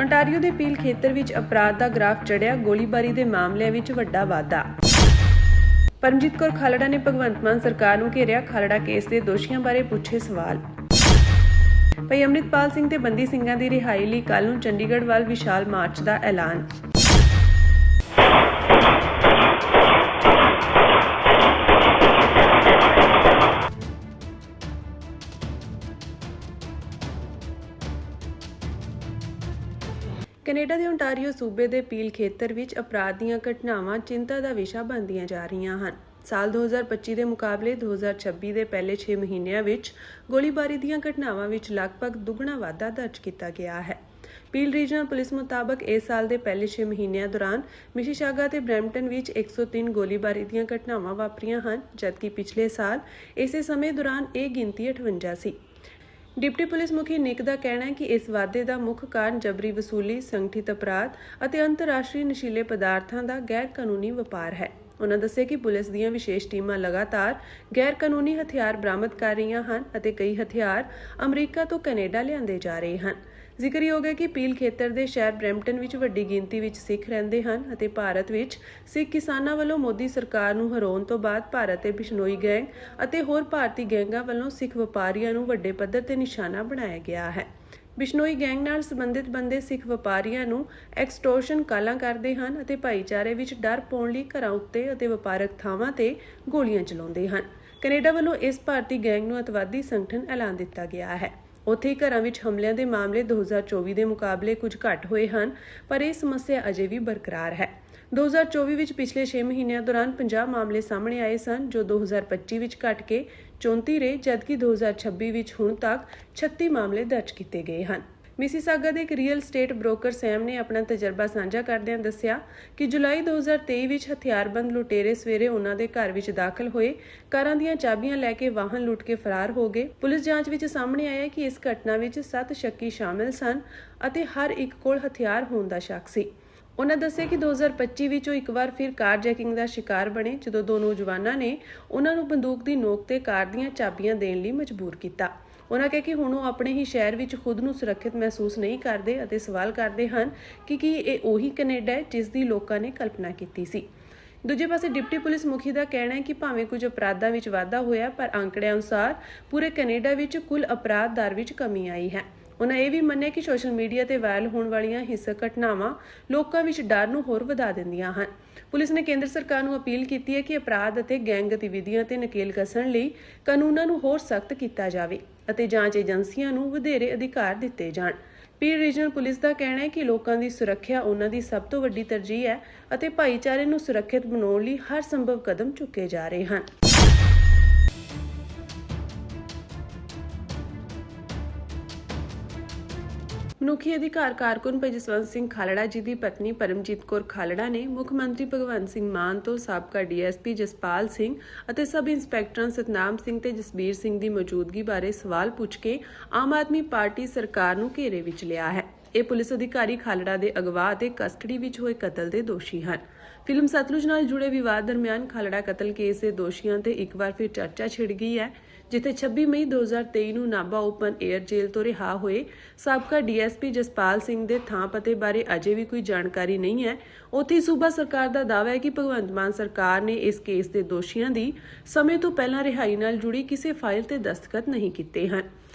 Ontario ਦੇ peel ਖੇਤਰ ਵਿੱਚ ਅਪਰਾਧ ਦਾ ਗ੍ਰਾਫ ਚੜਿਆ। ਗੋਲੀਬਾਰੀ ਦੇ ਮਾਮਲਿਆਂ ਵਿੱਚ ਵੱਡਾ ਵਾਧਾ। ਪਰਮਜੀਤ ਕੌਰ ਖਾਲੜਾ ਨੇ ਭਗਵੰਤ ਮਾਨ ਸਰਕਾਰ ਨੂੰ ਘੇਰਿਆ। ਖਾਲੜਾ ਕੇਸ ਦੇ ਦੋਸ਼ੀਆਂ ਬਾਰੇ ਪੁੱਛੇ ਸਵਾਲ। ਭਾਈ ਅੰਮ੍ਰਿਤਪਾਲ ਸਿੰਘ ਤੇ ਬੰਦੀ ਸਿੰਘਾਂ ਦੀ ਰਿਹਾਈ ਲਈ ਕੱਲ੍ਹ ਨੂੰ ਚੰਡੀਗੜ੍ਹ ਵੱਲ ਵਿਸ਼ਾਲ ਮਾਰਚ ਦਾ ਐਲਾਨ। ਕੈਨੇਡਾ ਦੇ ਓਂਟਾਰੀਓ ਸੂਬੇ ਦੇ ਪੀਲ ਖੇਤਰ ਵਿੱਚ ਅਪਰਾਧ ਦੀਆਂ ਘਟਨਾਵਾਂ ਚਿੰਤਾ ਦਾ ਵਿਸ਼ਾ ਬਣਦੀਆਂ ਜਾ ਰਹੀਆਂ ਹਨ। ਸਾਲ 2025 ਦੇ ਮੁਕਾਬਲੇ 2026 ਦੇ ਪਹਿਲੇ 6 ਮਹੀਨਿਆਂ ਵਿੱਚ ਗੋਲੀਬਾਰੀ ਦੀਆਂ ਘਟਨਾਵਾਂ ਵਿੱਚ ਲਗਭਗ ਦੁੱਗਣਾ ਵਾਧਾ ਦਰਜ ਕੀਤਾ ਗਿਆ ਹੈ। ਪੀਲ ਰੀਜਨਲ ਪੁਲਿਸ ਮੁਤਾਬਕ ਇਸ ਸਾਲ ਦੇ ਪਹਿਲੇ 6 ਮਹੀਨਿਆਂ ਦੌਰਾਨ ਮਿਸੀਸਾਗਾ ਤੇ ਬਰੈਂਪਟਨ ਵਿੱਚ 103 ਗੋਲੀਬਾਰੀ ਦੀਆਂ ਘਟਨਾਵਾਂ ਵਾਪਰੀਆਂ ਹਨ, ਜਦਕਿ ਪਿਛਲੇ ਸਾਲ ਇਸੇ ਸਮੇਂ ਦੌਰਾਨ ਇਹ ਗਿਣਤੀ 58 ਸੀ। ਡਿਪਟੀ ਪੁਲਿਸ ਮੁਖੀ ਨਿਕ ਦਾ ਕਹਿਣਾ ਹੈ ਕਿ ਇਸ ਵਾਧੇ ਦਾ ਮੁੱਖ ਕਾਰਨ ਜਬਰੀ ਵਸੂਲੀ, ਸੰਗਠਿਤ ਅਪਰਾਧ ਅਤੇ ਅੰਤਰਰਾਸ਼ਟਰੀ ਨਸ਼ੀਲੇ ਪਦਾਰਥਾਂ ਦਾ ਗੈਰ ਕਾਨੂੰਨੀ ਵਪਾਰ ਹੈ। ਉਨ੍ਹਾਂ ਦੱਸਿਆ ਕਿ ਪੁਲਿਸ ਦੀਆਂ ਵਿਸ਼ੇਸ਼ ਟੀਮਾਂ ਲਗਾਤਾਰ ਗੈਰ ਕਾਨੂੰਨੀ ਹਥਿਆਰ ਬਰਾਮਦ ਕਰ ਰਹੀਆਂ ਹਨ ਅਤੇ ਕਈ ਹਥਿਆਰ ਅਮਰੀਕਾ ਤੋਂ ਕੈਨੇਡਾ ਲਿਆਂਦੇ ਜਾ ਰਹੇ ਹਨ। ਜ਼ਿਕਰਯੋਗ ਹੈ ਕਿ ਪੀਲ ਖੇਤਰ ਦੇ ਸ਼ਹਿਰ ਬਰੈਂਪਟਨ ਵਿੱਚ ਵੱਡੀ ਗਿਣਤੀ ਵਿੱਚ ਸਿੱਖ ਰਹਿੰਦੇ ਹਨ ਅਤੇ ਭਾਰਤ ਵਿੱਚ ਸਿੱਖ ਕਿਸਾਨਾਂ ਵੱਲੋਂ ਮੋਦੀ ਸਰਕਾਰ ਨੂੰ ਹਰਾਉਣ ਤੋਂ ਬਾਅਦ ਭਾਰਤ ਦੇ ਬਿਸ਼ਨੋਈ ਗੈਂਗ ਅਤੇ ਹੋਰ ਭਾਰਤੀ ਗੈਂਗਾਂ ਵੱਲੋਂ ਸਿੱਖ ਵਪਾਰੀਆਂ ਨੂੰ ਵੱਡੇ ਪੱਧਰ ਤੇ ਨਿਸ਼ਾਨਾ ਬਣਾਇਆ ਗਿਆ ਹੈ। ਬਿਸ਼ਨੋਈ ਗੈਂਗ ਨਾਲ ਸੰਬੰਧਿਤ ਬੰਦੇ ਸਿੱਖ ਵਪਾਰੀਆਂ ਨੂੰ ਐਕਸਟੋਰਸ਼ਨ ਕਾਲਾਂ ਕਰਦੇ ਹਨ ਅਤੇ ਭਾਈਚਾਰੇ ਵਿੱਚ ਡਰ ਪਾਉਣ ਲਈ ਘਰਾਂ ਉੱਤੇ ਅਤੇ ਵਪਾਰਕ ਥਾਵਾਂ ਤੇ ਗੋਲੀਆਂ ਚਲਾਉਂਦੇ ਹਨ। ਕੈਨੇਡਾ ਵੱਲੋਂ ਇਸ ਭਾਰਤੀ ਗੈਂਗ ਨੂੰ ਅੱਤਵਾਦੀ ਸੰਗਠਨ ਐਲਾਨ ਦਿੱਤਾ ਗਿਆ ਹੈ। ਉੱਥੇ ਹੀ ਘਰਾਂ ਵਿੱਚ ਹਮਲਿਆਂ ਦੇ ਮਾਮਲੇ 2024 ਦੇ ਮੁਕਾਬਲੇ ਕੁਝ ਘੱਟ ਹੋਏ ਹਨ, ਪਰ ਇਹ ਸਮੱਸਿਆ ਅਜੇ ਵੀ ਬਰਕਰਾਰ ਹੈ। 2024 ਵਿੱਚ ਪਿਛਲੇ 6 ਮਹੀਨਿਆਂ ਦੌਰਾਨ 50 ਮਾਮਲੇ ਸਾਹਮਣੇ ਆਏ ਸਨ, ਜੋ 2025 ਵਿੱਚ ਘਟ ਕੇ 34 ਰਹੇ, ਜਦਕਿ 2026 ਵਿੱਚ ਹੁਣ ਤੱਕ 36 ਮਾਮਲੇ ਦਰਜ ਕੀਤੇ ਗਏ ਹਨ। ਮਿਸੀਸਾਗਾ ਦੇ ਇੱਕ ਰੀਅਲ ਸਟੇਟ ਬ੍ਰੋਕਰ ਸੈਮ ਨੇ ਆਪਣਾ ਤਜਰਬਾ ਸਾਂਝਾ ਕਰਦਿਆਂ ਦੱਸਿਆ ਕਿ ਜੁਲਾਈ 2023 ਵਿੱਚ ਹਥਿਆਰਬੰਦ ਲੁਟੇਰੇ ਸਵੇਰੇ ਉਹਨਾਂ ਦੇ ਘਰ ਵਿੱਚ ਦਾਖਲ ਹੋਏ, ਕਾਰਾਂ ਦੀਆਂ ਚਾਬੀਆਂ ਲੈ ਕੇ ਵਾਹਨ ਲੁੱਟ ਕੇ ਫਰਾਰ ਹੋ ਗਏ। ਪੁਲਿਸ ਜਾਂਚ ਵਿੱਚ ਸਾਹਮਣੇ ਆਇਆ ਕਿ ਇਸ ਘਟਨਾ ਵਿੱਚ 7 ਸ਼ੱਕੀ ਸ਼ਾਮਿਲ ਸਨ ਅਤੇ ਹਰ ਇੱਕ ਕੋਲ ਹਥਿਆਰ ਹੋਣ ਦਾ ਸ਼ੱਕ ਸੀ। ਉਨ੍ਹਾਂ ਦੱਸਿਆ ਕਿ 2025 ਵਿੱਚ ਉਹ ਇੱਕ ਵਾਰ ਫਿਰ ਕਾਰ ਜੈਕਿੰਗ ਦਾ ਸ਼ਿਕਾਰ ਬਣੇ, ਜਦੋਂ ਦੋ ਨੌਜਵਾਨਾਂ ਨੇ ਉਹਨਾਂ ਨੂੰ ਬੰਦੂਕ ਦੀ ਨੋਕ ਤੇ ਕਾਰ ਦੀਆਂ ਚਾਬੀਆਂ ਦੇਣ ਲਈ ਮਜਬੂਰ ਕੀਤਾ। ਉਨ੍ਹਾਂ ਕਿਹਾ ਕਿ ਹੁਣ ਉਹ ਆਪਣੇ ਹੀ ਸ਼ਹਿਰ ਵਿੱਚ ਖੁਦ ਨੂੰ ਸੁਰੱਖਿਅਤ ਮਹਿਸੂਸ ਨਹੀਂ ਕਰਦੇ ਅਤੇ ਸਵਾਲ ਕਰਦੇ ਹਨ ਕਿ ਕੀ ਇਹ ਉਹੀ ਕੈਨੇਡਾ ਹੈ ਜਿਸ ਦੀ ਲੋਕਾਂ ਨੇ ਕਲਪਨਾ ਕੀਤੀ ਸੀ। ਦੂਜੇ ਪਾਸੇ ਡਿਪਟੀ ਪੁਲਿਸ ਮੁਖੀ ਦਾ ਕਹਿਣਾ ਹੈ ਕਿ ਭਾਵੇਂ ਕੁਝ ਅਪਰਾਧਾਂ ਵਿੱਚ ਵਾਧਾ ਹੋਇਆ, ਪਰ ਅੰਕੜਿਆਂ ਅਨੁਸਾਰ ਪੂਰੇ ਕੈਨੇਡਾ ਵਿੱਚ ਕੁੱਲ ਅਪਰਾਧ ਦਰ ਵਿੱਚ ਕਮੀ ਆਈ ਹੈ। ਉਨ੍ਹਾਂ ਇਹ ਵੀ ਮੰਨਿਆ ਕਿ ਸੋਸ਼ਲ ਮੀਡੀਆ ਤੇ ਵਾਇਰਲ ਹੋਣ ਵਾਲੀਆਂ ਹਿੰਸਕ ਘਟਨਾਵਾਂ ਲੋਕਾਂ ਵਿੱਚ ਡਰ ਨੂੰ ਹੋਰ ਵਧਾ ਦਿੰਦੀਆਂ ਹਨ। ਪੁਲਿਸ ਨੇ ਕੇਂਦਰ ਸਰਕਾਰ ਨੂੰ ਅਪੀਲ ਕੀਤੀ ਹੈ ਕਿ ਅਪਰਾਧ ਅਤੇ ਗੈਂਗ ਗਤੀਵਿਧੀਆਂ ਤੇ ਨਕੇਲ ਕੱਸਣ ਲਈ ਕਾਨੂੰਨਾਂ ਨੂੰ ਹੋਰ ਸਖਤ ਕੀਤਾ ਜਾਵੇ ਅਤੇ ਜਾਂਚ ਏਜੰਸੀਆਂ ਨੂੰ ਵਧੇਰੇ ਅਧਿਕਾਰ ਦਿੱਤੇ ਜਾਣ। ਪੀਲ ਰੀਜਨਲ ਪੁਲਿਸ ਦਾ ਕਹਿਣਾ ਹੈ ਕਿ ਲੋਕਾਂ ਦੀ ਸੁਰੱਖਿਆ ਉਹਨਾਂ ਦੀ ਸਭ ਤੋਂ ਵੱਡੀ ਤਰਜੀਹ ਹੈ ਅਤੇ ਭਾਈਚਾਰੇ ਨੂੰ ਸੁਰੱਖਿਅਤ ਬਣਾਉਣ ਲਈ ਹਰ ਸੰਭਵ ਕਦਮ ਚੁੱਕੇ ਜਾ ਰਹੇ ਹਨ। ਮਨੁੱਖੀ ਅਧਿਕਾਰ ਕਾਰਕੁਨ ਭਾਈ ਜਸਵੰਤ ਸਿੰਘ ਖਾਲੜਾ ਜੀ ਦੀ ਪਤਨੀ ਪਰਮਜੀਤ ਕੌਰ ਖਾਲੜਾ ਨੇ ਮੁੱਖ ਮੰਤਰੀ ਭਗਵੰਤ ਸਿੰਘ ਮਾਨ ਤੋਂ ਸਾਬਕਾ ਡੀਐਸਪੀ ਜਸਪਾਲ ਸਿੰਘ ਅਤੇ ਸਬ ਇੰਸਪੈਕਟਰਾਂ ਸਤਨਾਮ ਸਿੰਘ ਤੇ ਜਸਬੀਰ ਸਿੰਘ ਦੀ ਮੌਜੂਦਗੀ ਬਾਰੇ ਸਵਾਲ ਪੁੱਛ ਕੇ ਆਮ ਆਦਮੀ ਪਾਰਟੀ ਸਰਕਾਰ ਨੂੰ ਘੇਰੇ ਵਿੱਚ ਲਿਆ ਹੈ। ਇਹ ਪੁਲਿਸ ਅਧਿਕਾਰੀ ਖਾਲੜਾ ਦੇ ਅਗਵਾ ਅਤੇ ਕਸਟਡੀ ਵਿੱਚ ਹੋਏ ਕਤਲ ਦੇ ਦੋਸ਼ੀ ਹਨ। ਫਿਲਮ ਸਤਲੁਜ ਨਾਲ ਜੁੜੇ ਵਿਵਾਦ ਦਰਮਿਆਨ ਖਾਲੜਾ ਕਤਲ ਕੇਸ ਦੇ ਦੋਸ਼ੀਆਂ ਤੇ ਇੱਕ ਵਾਰ ਫਿਰ ਚਰਚਾ ਛਿੜ ਗਈ ਹੈ, ਜਿੱਥੇ 26 ਮਈ 2023 ਨੂੰ ਨਾਭਾ ਓਪਨ 에ਅਰ ਜੇਲ੍ਹ ਤੋਂ ਰਿਹਾ ਹੋਏ ਸਾਬਕਾ ਡੀਐਸਪੀ ਜਸਪਾਲ ਸਿੰਘ ਦੇ ਥਾਂ ਪਤੇ ਬਾਰੇ ਅਜੇ ਵੀ ਕੋਈ ਜਾਣਕਾਰੀ ਨਹੀਂ ਹੈ। ਉੱਥੇ ਸੂਬਾ ਸਰਕਾਰ ਦਾ ਦਾਅਵਾ ਹੈ ਕਿ ਭਗਵੰਤ ਮਾਨ ਸਰਕਾਰ ਨੇ ਇਸ ਕੇਸ ਦੇ ਦੋਸ਼ੀਆਂ ਦੀ ਸਮੇਂ ਤੋਂ ਪਹਿਲਾਂ ਰਿਹਾਈ ਨਾਲ ਜੁੜੀ ਕਿਸੇ ਫਾਈਲ ਤੇ ਦਸਤਖਤ ਨਹੀਂ ਕੀਤੇ ਹਨ।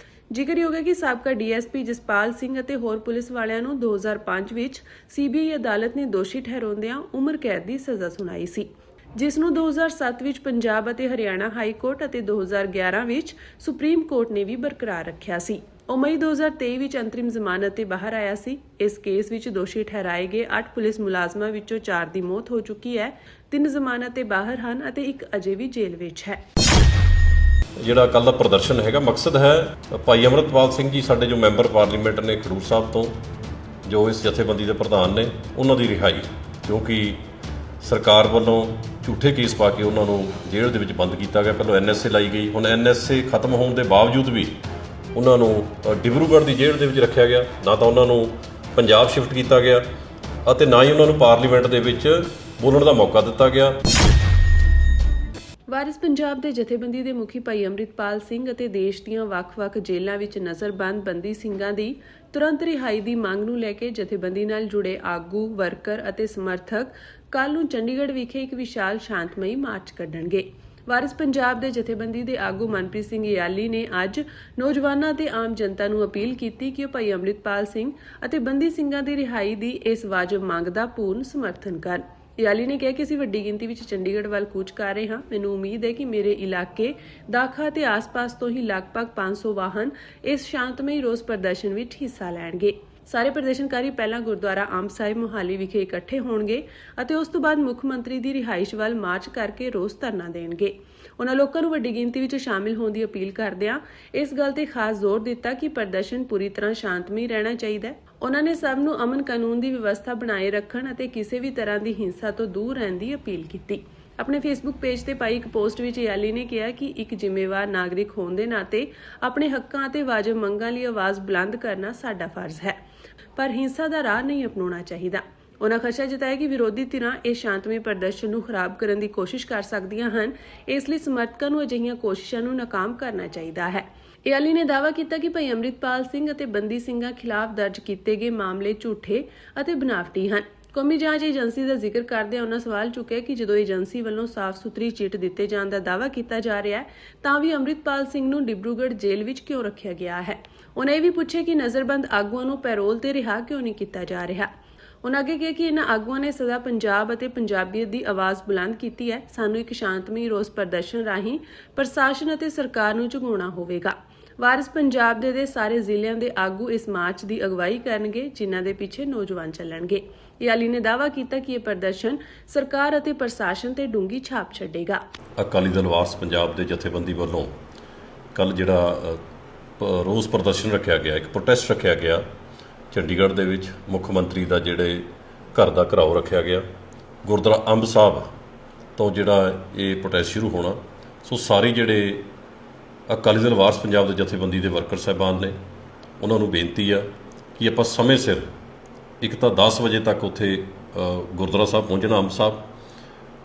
ਜ਼ਿਕਰਯੋਗ ਹੈ ਕਿ ਸਾਬਕਾ ਡੀਐਸਪੀ ਜਸਪਾਲ ਸਿੰਘ ਅਤੇ ਹੋਰ ਪੁਲਿਸ ਵਾਲਿਆਂ ਨੂੰ 2005 ਵਿੱਚ ਸੀਬੀਆਈ ਅਦਾਲਤ ਨੇ ਦੋਸ਼ੀ ਠਹਿਰਾਉਂਦਿਆਂ ਉਮਰ ਕੈਦ ਦੀ ਸਜ਼ਾ ਸੁਣਾਈ ਸੀ, ਜਿਸ ਨੂੰ 2007 ਵਿੱਚ ਪੰਜਾਬ ਅਤੇ ਹਰਿਆਣਾ ਹਾਈ ਕੋਰਟ ਅਤੇ 2011 ਵਿੱਚ ਸੁਪਰੀਮ ਕੋਰਟ ਨੇ ਵੀ ਬਰਕਰਾਰ ਰੱਖਿਆ ਸੀ। ਉਹ ਮਈ 2023 ਵਿੱਚ ਅੰਤਰਿਮ ਜ਼ਮਾਨਤ ਤੇ ਬਾਹਰ ਆਇਆ ਸੀ। ਇਸ ਕੇਸ ਵਿੱਚ ਦੋਸ਼ੀ ਠਹਿਰਾਏ ਗਏ 8 ਪੁਲਿਸ ਮੁਲਾਜ਼ਮਾਂ ਵਿੱਚੋਂ 4 ਦੀ ਮੌਤ ਹੋ ਚੁੱਕੀ ਹੈ, 3 ਜ਼ਮਾਨਤ ਤੇ ਬਾਹਰ ਹਨ ਅਤੇ ਇੱਕ ਅਜੇ ਵੀ ਜੇਲ੍ਹ ਵਿੱਚ ਹੈ। ਜਿਹੜਾ ਕੱਲ ਦਾ ਪ੍ਰਦਰਸ਼ਨ ਹੈਗਾ, ਮਕਸਦ ਹੈ ਭਾਈ ਅੰਮ੍ਰਿਤਪਾਲ ਸਿੰਘ ਜੀ ਸਾਡੇ ਜੋ ਮੈਂਬਰ ਪਾਰਲੀਮੈਂਟ ਨੇ ਖਡੂਰ ਸਾਹਿਬ ਤੋਂ, ਜੋ ਇਸ ਜਥੇਬੰਦੀ ਦੇ ਪ੍ਰਧਾਨ ਨੇ, ਉਹਨਾਂ ਦੀ ਰਿਹਾਈ, ਕਿਉਂਕਿ ਸਰਕਾਰ ਵੱਲੋਂ ਝੂਠੇ ਕੇਸ ਪਾ ਕੇ ਉਹਨਾਂ ਨੂੰ ਜੇਲ੍ਹ ਦੇ ਵਿੱਚ ਬੰਦ ਕੀਤਾ ਗਿਆ। ਪਹਿਲਾਂ NSA ਲਾਈ ਗਈ, ਹੁਣ NSA ਖਤਮ ਹੋਣ ਦੇ ਬਾਵਜੂਦ ਵੀ ਉਹਨਾਂ ਨੂੰ ਡਿਬਰੂਗੜ੍ਹ ਦੀ ਜੇਲ੍ਹ ਦੇ ਵਿੱਚ ਰੱਖਿਆ ਗਿਆ। ਨਾ ਤਾਂ ਉਹਨਾਂ ਨੂੰ ਪੰਜਾਬ ਸ਼ਿਫਟ ਕੀਤਾ ਗਿਆ ਅਤੇ ਨਾ ਹੀ ਉਹਨਾਂ ਨੂੰ ਪਾਰਲੀਮੈਂਟ ਦੇ ਵਿੱਚ ਬੋਲਣ ਦਾ ਮੌਕਾ ਦਿੱਤਾ ਗਿਆ। ਵਾਰਿਸ ਪੰਜਾਬ ਦੇ ਜਥੇਬੰਦੀ ਦੇ ਮੁਖੀ ਭਾਈ ਅੰਮ੍ਰਿਤਪਾਲ ਸਿੰਘ ਅਤੇ ਦੇਸ਼ ਦੀਆਂ ਵੱਖ-ਵੱਖ ਜੇਲ੍ਹਾਂ ਵਿੱਚ ਨਜ਼ਰਬੰਦ ਬੰਦੀ ਸਿੰਘਾਂ ਦੀ ਤੁਰੰਤ ਰਿਹਾਈ ਦੀ ਮੰਗ ਨੂੰ ਲੈ ਕੇ ਜਥੇਬੰਦੀ ਨਾਲ ਜੁੜੇ ਆਗੂ, ਵਰਕਰ ਅਤੇ ਸਮਰਥਕ ਕੱਲ੍ਹ ਨੂੰ ਚੰਡੀਗੜ੍ਹ ਵਿਖੇ ਇੱਕ ਵਿਸ਼ਾਲ ਸ਼ਾਂਤਮਈ ਮਾਰਚ ਕੱਢਣਗੇ। ਵਾਰਿਸ ਪੰਜਾਬ ਦੇ ਜਥੇਬੰਦੀ ਦੇ ਆਗੂ ਮਨਪ੍ਰੀਤ ਸਿੰਘ ਯਾਲੀ ਨੇ ਅੱਜ ਨੌਜਵਾਨਾਂ ਤੇ ਆਮ ਜਨਤਾ ਨੂੰ ਅਪੀਲ ਕੀਤੀ ਕਿ ਉਹ ਭਾਈ ਅੰਮ੍ਰਿਤਪਾਲ ਸਿੰਘ ਅਤੇ ਬੰਦੀ ਸਿੰਘਾਂ ਦੀ ਰਿਹਾਈ ਦੀ ਇਸ ਵਾਜਬ ਮੰਗ ਦਾ ਪੂਰਨ ਸਮਰਥਨ ਕਰਨ। ਯਾਲੀ ਨੇ ਕਿਹਾ ਕਿ ਅਸੀਂ ਵੱਡੀ ਗਿਣਤੀ ਵਿੱਚ ਚੰਡੀਗੜ੍ਹ ਵੱਲ ਕੂਚ ਕਰ ਰਹੇ ਹਾਂ। ਮੈਨੂੰ ਉਮੀਦ ਹੈ ਕਿ ਮੇਰੇ ਇਲਾਕੇ ਦਾਖਾ ਤੇ ਆਸ-ਪਾਸ ਤੋਂ ਹੀ ਲਗਭਗ 500 ਵਾਹਨ ਇਸ ਸ਼ਾਂਤਮਈ ਰੋਸ ਪ੍ਰਦਰਸ਼ਨ ਵਿੱਚ ਹਿੱਸਾ ਲੈਣਗੇ। ਸਾਰੇ ਪ੍ਰਦਰਸ਼ਨਕਾਰੀ ਪਹਿਲਾਂ ਗੁਰਦੁਆਰਾ ਅੰਬ ਸਾਹਿਬ ਮੁਹਾਲੀ ਵਿਖੇ ਇਕੱਠੇ ਹੋਣਗੇ ਅਤੇ ਉਸ ਤੋਂ ਬਾਅਦ ਮੁੱਖ ਮੰਤਰੀ ਦੀ ਰਿਹਾਇਸ਼ ਵੱਲ ਮਾਰਚ ਕਰਕੇ ਰੋਸ ਧਰਨਾ ਦੇਣਗੇ। ਉਨ੍ਹਾਂ ਲੋਕਾਂ ਨੂੰ ਵੱਡੀ ਗਿਣਤੀ ਵਿੱਚ ਸ਼ਾਮਿਲ ਹੋਣ ਦੀ ਅਪੀਲ ਕਰਦਿਆਂ ਇਸ ਗੱਲ ਤੇ ਖਾਸ ਜ਼ੋਰ ਦਿੱਤਾ ਕਿ ਪ੍ਰਦਰਸ਼ਨ ਪੂਰੀ ਤਰ੍ਹਾਂ ਸ਼ਾਂਤਮਈ ਰਹਿਣਾ ਚਾਹੀਦਾ ਹੈ। ਉਨ੍ਹਾਂ ਨੇ ਸਭ ਨੂੰ ਅਮਨ ਕਾਨੂੰਨ ਦੀ ਵਿਵਸਥਾ ਬਣਾਏ ਰੱਖਣ ਅਤੇ ਕਿਸੇ ਵੀ ਤਰ੍ਹਾਂ ਦੀ ਹਿੰਸਾ ਤੋਂ ਦੂਰ ਰਹਿਣ ਦੀ ਅਪੀਲ ਕੀਤੀ। ਆਪਣੇ ਫੇਸਬੁੱਕ ਪੇਜ ਤੇ ਪਾਈ ਇੱਕ ਪੋਸਟ ਵਿੱਚ ਯਾਲੀ ਨੇ ਕਿਹਾ ਕਿ ਇੱਕ ਜ਼ਿੰਮੇਵਾਰ ਨਾਗਰਿਕ ਹੋਣ ਦੇ ਨਾਤੇ ਆਪਣੇ ਹੱਕਾਂ ਅਤੇ ਵਾਜਬ ਮੰਗਾਂ ਲਈ ਆਵਾਜ਼ ਬੁਲੰਦ ਕਰਨਾ ਸਾਡਾ ਫਰਜ਼ ਹੈ, ਪਰ ਹਿੰਸਾ ਦਾ ਰਾਹ ਨਹੀਂ ਅਪਣਾਉਣਾ ਚਾਹੀਦਾ। ਉਨ੍ਹਾਂ ਖਦਸ਼ਾ ਜਤਾਇਆ ਕਿ ਵਿਰੋਧੀ ਧਿਰਾਂ ਇਸ ਸ਼ਾਂਤਮਈ ਪ੍ਰਦਰਸ਼ਨ ਨੂੰ ਖਰਾਬ ਕਰਨ ਦੀ ਕੋਸ਼ਿਸ਼ ਕਰ ਸਕਦੀਆਂ ਹਨ, ਇਸ ਲਈ ਸਮਰਥਕਾਂ ਨੂੰ ਅਜਿਹੀਆਂ ਕੋਸ਼ਿਸ਼ਾਂ ਨੂੰ ਨਾਕਾਮ ਕਰਨਾ ਚਾਹੀਦਾ ਹੈ। ਯਾਲੀ ਨੇ ਦਾਅਵਾ ਕੀਤਾ ਕਿ ਭਾਈ ਅੰਮ੍ਰਿਤਪਾਲ ਸਿੰਘ ਅਤੇ ਬੰਦੀ ਸਿੰਘਾਂ ਖਿਲਾਫ ਦਰਜ ਕੀਤੇ ਗਏ ਮਾਮਲੇ ਝੂਠੇ ਅਤੇ ਬਨਾਵਟੀ ਹਨ। ਕੌਮੀ ਜਾਂਚ ਏਜੰਸੀ ਦਾ ਜ਼ਿਕਰ ਕਰਦਿਆਂ ਉਨ੍ਹਾਂ ਸਵਾਲ ਚੁੱਕਿਆ ਕਿ ਜਦੋਂ ਏਜੰਸੀ ਵੱਲੋਂ ਸਾਫ਼-ਸੁਥਰੀ ਚਿੱਟ ਦਿੱਤੇ ਜਾਣ ਦਾ ਦਾਅਵਾ ਕੀਤਾ ਜਾ ਰਿਹਾ ਹੈ ਤਾਂ ਵੀ ਅੰਮ੍ਰਿਤਪਾਲ ਸਿੰਘ ਨੂੰ ਡਿਬਰੂਗੜ੍ਹ ਜੇਲ੍ਹ ਵਿੱਚ ਕਿਉਂ ਰੱਖਿਆ ਗਿਆ ਹੈ। ਉਨ੍ਹਾਂ ਇਹ ਵੀ ਪੁੱਛਿਆ ਕਿ ਨਜ਼ਰਬੰਦ ਆਗੂਆਂ ਨੂੰ ਪੈਰੋਲ ਤੇ ਰਿਹਾ ਕਿਉਂ ਨਹੀਂ ਕੀਤਾ ਜਾ ਰਿਹਾ। ਉਨ੍ਹਾਂ ਅੱਗੇ ਕਿਹਾ ਕਿ ਇਹਨਾਂ ਆਗੂਆਂ ਨੇ ਸਦਾ ਪੰਜਾਬ ਅਤੇ ਪੰਜਾਬੀਅਤ ਦੀ ਆਵਾਜ਼ ਬੁਲੰਦ ਕੀਤੀ ਹੈ। ਸਾਨੂੰ ਇੱਕ ਸ਼ਾਂਤਮਈ ਰੋਸ ਪ੍ਰਦਰਸ਼ਨ ਰਾਹੀਂ ਪ੍ਰਸ਼ਾਸਨ ਅਤੇ ਸਰਕਾਰ ਨੂੰ ਝੁਕਾਉਣਾ ਹੋਵੇਗਾ। ਵਾਰਿਸ ਪੰਜਾਬ ਦੇ ਸਾਰੇ ਜ਼ਿਲ੍ਹਿਆਂ ਦੇ ਆਗੂ ਇਸ ਮਾਰਚ ਦੀ ਅਗਵਾਈ ਕਰਨਗੇ, ਜਿਨ੍ਹਾਂ ਦੇ ਪਿੱਛੇ ਨੌਜਵਾਨ ਚੱਲਣਗੇ। ਯਾਲੀ ਨੇ ਦਾਅਵਾ ਕੀਤਾ ਕਿ ਇਹ ਪ੍ਰਦਰਸ਼ਨ ਸਰਕਾਰ ਅਤੇ ਪ੍ਰਸ਼ਾਸਨ ਤੇ ਡੂੰਘੀ ਛਾਪ ਛੱਡੇਗਾ। ਅਕਾਲੀ ਦਲ ਵਾਰਿਸ ਪੰਜਾਬ ਦੇ ਜਥੇਬੰਦੀ ਵੱਲੋਂ ਕੱਲ ਜਿਹੜਾ ਰੋਸ ਪ੍ਰਦਰਸ਼ਨ ਰੱਖਿਆ ਗਿਆ, ਇੱਕ ਪ੍ਰੋਟੈਸਟ ਰੱਖਿਆ ਗਿਆ ਚੰਡੀਗੜ੍ਹ ਦੇ ਵਿੱਚ, ਮੁੱਖ ਮੰਤਰੀ ਦਾ ਜਿਹੜੇ ਘਰ ਦਾ ਘਿਰਾਓ ਰੱਖਿਆ ਗਿਆ, ਗੁਰਦੁਆਰਾ ਅੰਬ ਸਾਹਿਬ ਤੋਂ ਜਿਹੜਾ ਇਹ ਪ੍ਰੋਟੈਸਟ ਸ਼ੁਰੂ ਹੋਣਾ। ਸੋ ਸਾਰੇ ਜਿਹੜੇ ਅਕਾਲੀ ਦਲ ਵਾਰਿਸ ਪੰਜਾਬ ਦੇ ਜਥੇਬੰਦੀ ਦੇ ਵਰਕਰ ਸਾਹਿਬਾਨ ਨੇ, ਉਹਨਾਂ ਨੂੰ ਬੇਨਤੀ ਆ ਕਿ ਆਪਾਂ ਸਮੇਂ ਸਿਰ ਇੱਕ ਤਾਂ 10 ਵਜੇ ਤੱਕ ਉੱਥੇ ਗੁਰਦੁਆਰਾ ਸਾਹਿਬ ਪਹੁੰਚਣਾ ਅੰਬ ਸਾਹਿਬ,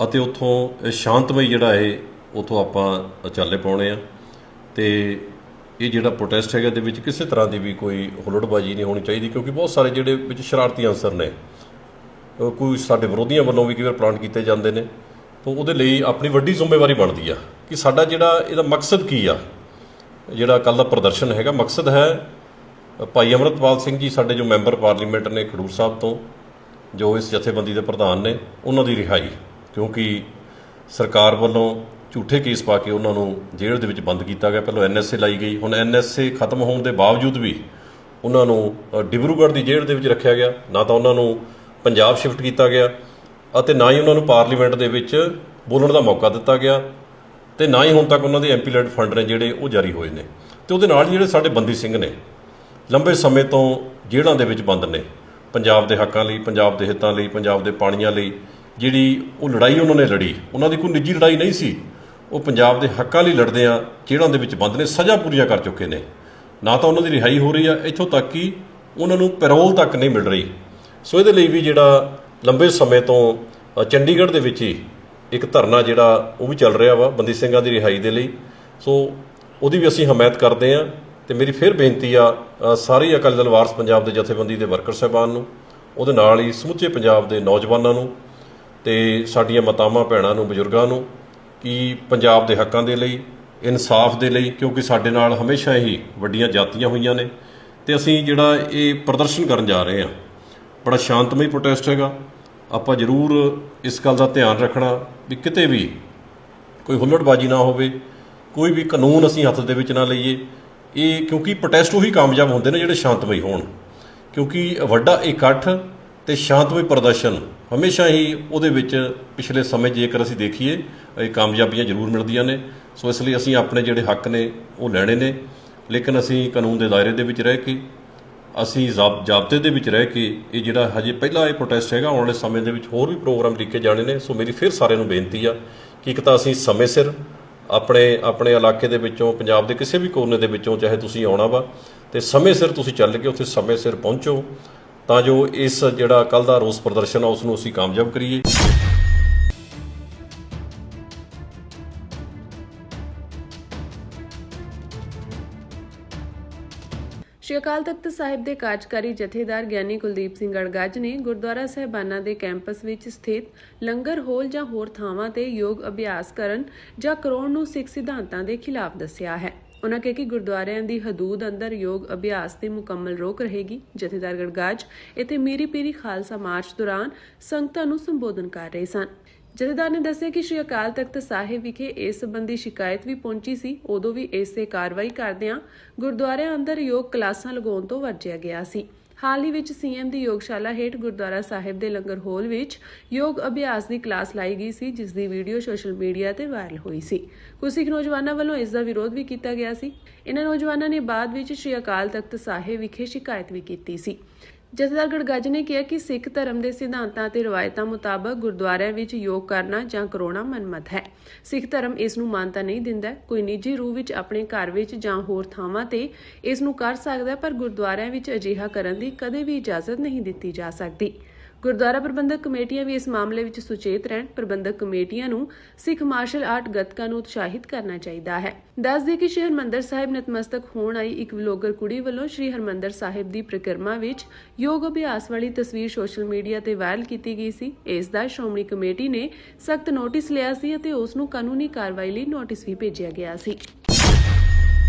ਅਤੇ ਉੱਥੋਂ ਸ਼ਾਂਤਮਈ ਜਿਹੜਾ ਇਹ ਉੱਥੋਂ ਆਪਾਂ ਚਾਲੇ ਪਾਉਣੇ ਆ। ਅਤੇ ਇਹ ਜਿਹੜਾ ਪ੍ਰੋਟੈਸਟ ਹੈਗਾ ਇਹਦੇ ਵਿੱਚ ਕਿਸੇ ਤਰ੍ਹਾਂ ਦੀ ਵੀ ਕੋਈ ਹੁਲੜਬਾਜ਼ੀ ਨਹੀਂ ਹੋਣੀ ਚਾਹੀਦੀ, ਕਿਉਂਕਿ ਬਹੁਤ ਸਾਰੇ ਜਿਹੜੇ ਵਿੱਚ ਸ਼ਰਾਰਤੀ ਅਨਸਰ ਨੇ, ਕੋਈ ਸਾਡੇ ਵਿਰੋਧੀਆਂ ਵੱਲੋਂ ਵੀ ਕਈ ਵਾਰ ਪਲਾਨ ਕੀਤੇ ਜਾਂਦੇ ਨੇ। ਤਾਂ ਉਹਦੇ ਲਈ ਆਪਣੀ ਵੱਡੀ ਜ਼ਿੰਮੇਵਾਰੀ ਬਣਦੀ ਆ ਕਿ ਸਾਡਾ ਜਿਹੜਾ ਇਹਦਾ ਮਕਸਦ ਕੀ ਆ। ਜਿਹੜਾ ਕੱਲ੍ਹ ਦਾ ਪ੍ਰਦਰਸ਼ਨ ਹੈਗਾ, ਮਕਸਦ ਹੈ ਭਾਈ ਅੰਮ੍ਰਿਤਪਾਲ ਸਿੰਘ ਜੀ ਸਾਡੇ ਜੋ ਮੈਂਬਰ ਪਾਰਲੀਮੈਂਟ ਨੇ ਖਡੂਰ ਸਾਹਿਬ ਤੋਂ, ਜੋ ਇਸ ਜਥੇਬੰਦੀ ਦੇ ਪ੍ਰਧਾਨ ਨੇ, ਉਹਨਾਂ ਦੀ ਰਿਹਾਈ। ਕਿਉਂਕਿ ਸਰਕਾਰ ਵੱਲੋਂ ਝੂਠੇ ਕੇਸ ਪਾ ਕੇ ਉਹਨਾਂ ਨੂੰ ਜੇਲ੍ਹ ਦੇ ਵਿੱਚ ਬੰਦ ਕੀਤਾ ਗਿਆ। ਪਹਿਲਾਂ NSA ਲਾਈ ਗਈ, ਹੁਣ NSA ਖਤਮ ਹੋਣ ਦੇ ਬਾਵਜੂਦ ਵੀ ਉਹਨਾਂ ਨੂੰ ਡਿਬਰੂਗੜ੍ਹ ਦੀ ਜੇਲ੍ਹ ਦੇ ਵਿੱਚ ਰੱਖਿਆ ਗਿਆ। ਨਾ ਤਾਂ ਉਹਨਾਂ ਨੂੰ ਪੰਜਾਬ ਸ਼ਿਫਟ ਕੀਤਾ ਗਿਆ ਅਤੇ ਨਾ ਹੀ ਉਹਨਾਂ ਨੂੰ ਪਾਰਲੀਮੈਂਟ ਦੇ ਵਿੱਚ ਬੋਲਣ ਦਾ ਮੌਕਾ ਦਿੱਤਾ ਗਿਆ, ਅਤੇ ਨਾ ਹੀ ਹੁਣ ਤੱਕ ਉਹਨਾਂ ਦੇ MP ਲੈਡ ਫੰਡ ਨੇ ਜਿਹੜੇ ਉਹ ਜਾਰੀ ਹੋਏ ਨੇ। ਅਤੇ ਉਹਦੇ ਨਾਲ ਜਿਹੜੇ ਸਾਡੇ ਬੰਦੀ ਸਿੰਘ ਨੇ ਲੰਬੇ ਸਮੇਂ ਤੋਂ ਜੇਲ੍ਹਾਂ ਦੇ ਵਿੱਚ ਬੰਦ ਨੇ, ਪੰਜਾਬ ਦੇ ਹੱਕਾਂ ਲਈ, ਪੰਜਾਬ ਦੇ ਹਿੱਤਾਂ ਲਈ, ਪੰਜਾਬ ਦੇ ਪਾਣੀਆਂ ਲਈ ਜਿਹੜੀ ਉਹ ਲੜਾਈ ਉਹਨਾਂ ਨੇ ਲੜੀ, ਉਹਨਾਂ ਦੀ ਕੋਈ ਨਿੱਜੀ ਲੜਾਈ ਨਹੀਂ ਸੀ। ਉਹ ਪੰਜਾਬ ਦੇ ਹੱਕਾਂ ਲਈ ਲੜਦੇ ਆ, ਜੇਲ੍ਹਾਂ ਦੇ ਵਿੱਚ ਬੰਦ ਨੇ, ਸਜ਼ਾ ਪੂਰੀਆਂ ਕਰ ਚੁੱਕੇ ਨੇ। ਨਾ ਤਾਂ ਉਹਨਾਂ ਦੀ ਰਿਹਾਈ ਹੋ ਰਹੀ ਆ, ਇੱਥੋਂ ਤੱਕ ਕਿ ਉਹਨਾਂ ਨੂੰ ਪੈਰੋਲ ਤੱਕ ਨਹੀਂ ਮਿਲ ਰਹੀ। ਸੋ ਇਹਦੇ ਲਈ ਵੀ ਜਿਹੜਾ ਲੰਬੇ ਸਮੇਂ ਤੋਂ ਚੰਡੀਗੜ੍ਹ ਦੇ ਵਿੱਚ ਹੀ ਇੱਕ ਧਰਨਾ ਜਿਹੜਾ ਉਹ ਵੀ ਚੱਲ ਰਿਹਾ ਵਾ ਬੰਦੀ ਸਿੰਘਾਂ ਦੀ ਰਿਹਾਈ ਦੇ ਲਈ। ਸੋ ਉਹਦੀ ਵੀ ਅਸੀਂ ਹਮਾਇਤ ਕਰਦੇ ਹਾਂ। ਅਤੇ ਮੇਰੀ ਫਿਰ ਬੇਨਤੀ ਆ ਸਾਰੇ ਅਕਾਲੀ ਦਲ ਵਾਰਿਸ ਪੰਜਾਬ ਦੇ ਜਥੇਬੰਦੀ ਦੇ ਵਰਕਰ ਸਾਹਿਬਾਨ ਨੂੰ, ਉਹਦੇ ਨਾਲ ਹੀ ਸਮੁੱਚੇ ਪੰਜਾਬ ਦੇ ਨੌਜਵਾਨਾਂ ਨੂੰ ਅਤੇ ਸਾਡੀਆਂ ਮਾਤਾਵਾਂ ਭੈਣਾਂ ਨੂੰ, ਬਜ਼ੁਰਗਾਂ ਨੂੰ, ਕਿ ਪੰਜਾਬ ਦੇ ਹੱਕਾਂ ਦੇ ਲਈ, ਇਨਸਾਫ ਦੇ ਲਈ, ਕਿਉਂਕਿ ਸਾਡੇ ਨਾਲ ਹਮੇਸ਼ਾ ਹੀ ਵੱਡੀਆਂ ਜਾਤੀਆਂ ਹੋਈਆਂ ਨੇ। ਅਤੇ ਅਸੀਂ ਜਿਹੜਾ ਇਹ ਪ੍ਰਦਰਸ਼ਨ ਕਰਨ ਜਾ ਰਹੇ ਹਾਂ, ਬੜਾ ਸ਼ਾਂਤਮਈ ਪ੍ਰੋਟੈਸਟ ਹੈਗਾ। ਆਪਾਂ ਜ਼ਰੂਰ ਇਸ ਗੱਲ ਦਾ ਧਿਆਨ ਰੱਖਣਾ ਵੀ ਕਿਤੇ ਵੀ ਕੋਈ ਹੁੱਲੜਬਾਜ਼ੀ ਨਾ ਹੋਵੇ, ਕੋਈ ਵੀ ਕਾਨੂੰਨ ਅਸੀਂ ਹੱਥ ਦੇ ਵਿੱਚ ਨਾ ਲਈਏ। ਇਹ ਕਿਉਂਕਿ ਪ੍ਰੋਟੈਸਟ ਉਹੀ ਕਾਮਯਾਬ ਹੁੰਦੇ ਨੇ ਜਿਹੜੇ ਸ਼ਾਂਤਮਈ ਹੋਣ, ਕਿਉਂਕਿ ਵੱਡਾ ਇਕੱਠ ਅਤੇ ਸ਼ਾਂਤਮਈ ਪ੍ਰਦਰਸ਼ਨ ਹਮੇਸ਼ਾ ਹੀ ਉਹਦੇ ਵਿੱਚ ਪਿਛਲੇ ਸਮੇਂ ਜੇਕਰ ਅਸੀਂ ਦੇਖੀਏ ਇਹ ਕਾਮਯਾਬੀਆਂ ਜ਼ਰੂਰ ਮਿਲਦੀਆਂ ਨੇ। ਸੋ ਇਸ ਲਈ ਅਸੀਂ ਆਪਣੇ ਜਿਹੜੇ ਹੱਕ ਨੇ ਉਹ ਲੈਣੇ ਨੇ, ਲੇਕਿਨ ਅਸੀਂ ਕਾਨੂੰਨ ਦੇ ਦਾਇਰੇ ਦੇ ਵਿੱਚ ਰਹਿ ਕੇ, ਅਸੀਂ ਜ਼ਾਬਤੇ ਦੇ ਵਿੱਚ ਰਹਿ ਕੇ ਇਹ ਜਿਹੜਾ ਹਜੇ ਪਹਿਲਾ ਇਹ ਪ੍ਰੋਟੈਸਟ ਹੈਗਾ, ਆਉਣ ਵਾਲੇ ਸਮੇਂ ਦੇ ਵਿੱਚ ਹੋਰ ਵੀ ਪ੍ਰੋਗਰਾਮ ਲਿਖੇ ਜਾਣੇ ਨੇ। ਸੋ ਮੇਰੀ ਫਿਰ ਸਾਰਿਆਂ ਨੂੰ ਬੇਨਤੀ ਆ ਕਿ ਇੱਕ ਤਾਂ ਅਸੀਂ ਸਮੇਂ ਸਿਰ ਆਪਣੇ ਇਲਾਕੇ ਦੇ ਵਿੱਚੋਂ, ਪੰਜਾਬ ਦੇ ਕਿਸੇ ਵੀ ਕੋਨੇ ਦੇ ਵਿੱਚੋਂ ਚਾਹੇ ਤੁਸੀਂ ਆਉਣਾ ਵਾ, ਅਤੇ ਸਮੇਂ ਸਿਰ ਤੁਸੀਂ ਚੱਲ ਕੇ ਉੱਥੇ ਸਮੇਂ ਸਿਰ ਪਹੁੰਚੋ, ਤਾਂ ਜੋ ਇਸ ਜਿਹੜਾ ਕੱਲ੍ਹ ਦਾ ਰੋਸ ਪ੍ਰਦਰਸ਼ਨ ਆ ਉਸ ਨੂੰ ਅਸੀਂ ਕਾਮਯਾਬ ਕਰੀਏ। ਸ਼੍ਰੀ ਅਕਾਲ ਤਖਤ ਸਾਹਿਬ ਦੇ ਕਾਰਜਕਾਰੀ ਜਥੇਦਾਰ ਗਿਆਨੀ ਕੁਲਦੀਪ ਸਿੰਘ ਗੜਗੱਜ ਨੇ ਗੁਰਦੁਆਰਾ ਸਾਹਿਬਾਨਾਂ ਦੇ ਕੈਂਪਸ ਵਿੱਚ ਸਥਿਤ ਲੰਗਰ ਹਾਲ ਜਾਂ ਹੋਰ ਥਾਵਾਂ ਤੇ ਯੋਗ ਅਭਿਆਸ ਕਰਨ ਜਾਂ ਕਰਾਉਣ ਨੂੰ ਸਿੱਖ ਸਿਧਾਂਤਾਂ ਦੇ ਖਿਲਾਫ ਦੱਸਿਆ ਹੈ। ਉਨ੍ਹਾਂ ਕਿਹਾ ਕਿ ਗੁਰਦੁਆਰਿਆਂ ਦੀ ਹਦੂਦ ਅੰਦਰ ਯੋਗ ਅਭਿਆਸ ਤੇ ਮੁਕੰਮਲ ਰੋਕ ਰਹੇਗੀ। ਜਥੇਦਾਰ ਗੜਗੱਜ ਇੱਥੇ ਮੀਰੀ ਪੀਰੀ ਖਾਲਸਾ ਮਾਰਚ ਦੌਰਾਨ ਸੰਗਤਾਂ ਨੂੰ ਸੰਬੋਧਨ ਕਰ ਰਹੇ ਸਨ। ਜਥੇਦਾਰ ਨੇ ਦੱਸਿਆ ਕਿ ਸ਼੍ਰੀ ਅਕਾਲ ਤਖਤ ਸਾਹਿਬ ਵਿਖੇ ਇਸ ਸੰਬੰਧੀ ਸ਼ਿਕਾਇਤ ਵੀ ਪਹੁੰਚੀ ਸੀ। ਉਦੋਂ ਵੀ ਇਸੇ ਕਾਰਵਾਈ ਕਰਦਿਆਂ ਗੁਰਦੁਆਰਿਆਂ ਅੰਦਰ ਯੋਗ ਕਲਾਸਾਂ ਲਗਾਉਣ ਤੋਂ ਵਰਜਿਆ ਗਿਆ ਸੀ। ਹਾਲ ਹੀ ਵਿੱਚ ਸੀਐਮ ਦੀ ਯੋਗਸ਼ਾਲਾ ਹੇਠ ਗੁਰਦੁਆਰਾ ਸਾਹਿਬ ਦੇ ਲੰਗਰ ਹਾਲ ਵਿੱਚ ਯੋਗ ਅਭਿਆਸ ਦੀ ਕਲਾਸ ਲਾਈ ਗਈ ਸੀ, ਜਿਸ ਦੀ ਵੀਡੀਓ ਸੋਸ਼ਲ ਮੀਡੀਆ ਤੇ ਵਾਇਰਲ ਹੋਈ ਸੀ। ਕੁਝ ਸਿੱਖ ਨੌਜਵਾਨਾਂ ਵੱਲੋਂ ਇਸ ਦਾ ਵਿਰੋਧ ਵੀ ਕੀਤਾ ਗਿਆ ਸੀ। ਇਨ੍ਹਾਂ ਨੌਜਵਾਨਾਂ ਨੇ ਬਾਅਦ ਵਿੱਚ ਸ਼੍ਰੀ ਅਕਾਲ ਤਖਤ ਸਾਹਿਬ ਵਿਖੇ ਸ਼ਿਕਾਇਤ ਵੀ ਕੀਤੀ ਸੀ। ਜਥੇਦਾਰ ਗੜਗੱਜ ਨੇ ਕਿਹਾ ਕਿ ਸਿੱਖ ਧਰਮ ਦੇ ਸਿਧਾਂਤਾਂ ਅਤੇ ਰਵਾਇਤਾਂ ਮੁਤਾਬਕ ਗੁਰਦੁਆਰਿਆਂ ਵਿੱਚ ਯੋਗ ਕਰਨਾ ਜਾਂ ਕਰਾਉਣਾ ਮਨਮਤ ਹੈ। ਸਿੱਖ ਧਰਮ ਇਸ ਨੂੰ ਮਾਨਤਾ ਨਹੀਂ ਦਿੰਦਾ। ਕੋਈ ਨਿੱਜੀ ਰੂਪ ਵਿੱਚ ਆਪਣੇ ਘਰ ਵਿੱਚ ਜਾਂ ਹੋਰ ਥਾਵਾਂ ਤੇ ਇਸ ਨੂੰ ਕਰ ਸਕਦਾ, ਪਰ ਗੁਰਦੁਆਰਿਆਂ ਵਿੱਚ ਅਜਿਹਾ ਕਰਨ ਦੀ ਕਦੇ ਵੀ ਇਜਾਜ਼ਤ ਨਹੀਂ ਦਿੱਤੀ ਜਾ ਸਕਦੀ। ਗੁਰਦੁਆਰਾ ਪ੍ਰਬੰਧਕ ਕਮੇਟੀਆਂ ਵੀ ਇਸ ਮਾਮਲੇ ਵਿੱਚ ਸੁਚੇਤ ਰਹਿਣ। ਪ੍ਰਬੰਧਕ ਕਮੇਟੀਆਂ ਨੂੰ ਸਿੱਖ ਮਾਰਸ਼ਲ ਆਰਟ ਗੱਤਕਾ ਨੂੰ ਉਤਸ਼ਾਹਿਤ ਕਰਨਾ ਚਾਹੀਦਾ ਹੈ। ਦੱਸ ਦੇ ਕਿ ਸ਼੍ਰੀ ਹਰਿਮੰਦਰ ਸਾਹਿਬ ਨਤਮਸਤਕ ਹੋਣ ਆਈ ਇੱਕ ਵਲੋਗਰ ਕੁੜੀ ਵੱਲੋਂ ਸ਼੍ਰੀ ਹਰਿਮੰਦਰ ਸਾਹਿਬ ਦੀ ਪ੍ਰਕਰਮਾ ਵਿੱਚ ਯੋਗ ਅਭਿਆਸ ਵਾਲੀ ਤਸਵੀਰ ਸੋਸ਼ਲ ਮੀਡੀਆ ਤੇ ਵਾਇਰਲ ਕੀਤੀ ਗਈ ਸੀ। ਇਸ ਦਾ ਸ਼੍ਰੋਮਣੀ ਕਮੇਟੀ ਨੇ ਸਖਤ ਨੋਟਿਸ ਲਿਆ ਸੀ ਅਤੇ ਉਸ ਨੂੰ ਕਾਨੂੰਨੀ ਕਾਰਵਾਈ ਲਈ ਨੋਟਿਸ ਵੀ ਭੇਜਿਆ ਗਿਆ ਸੀ।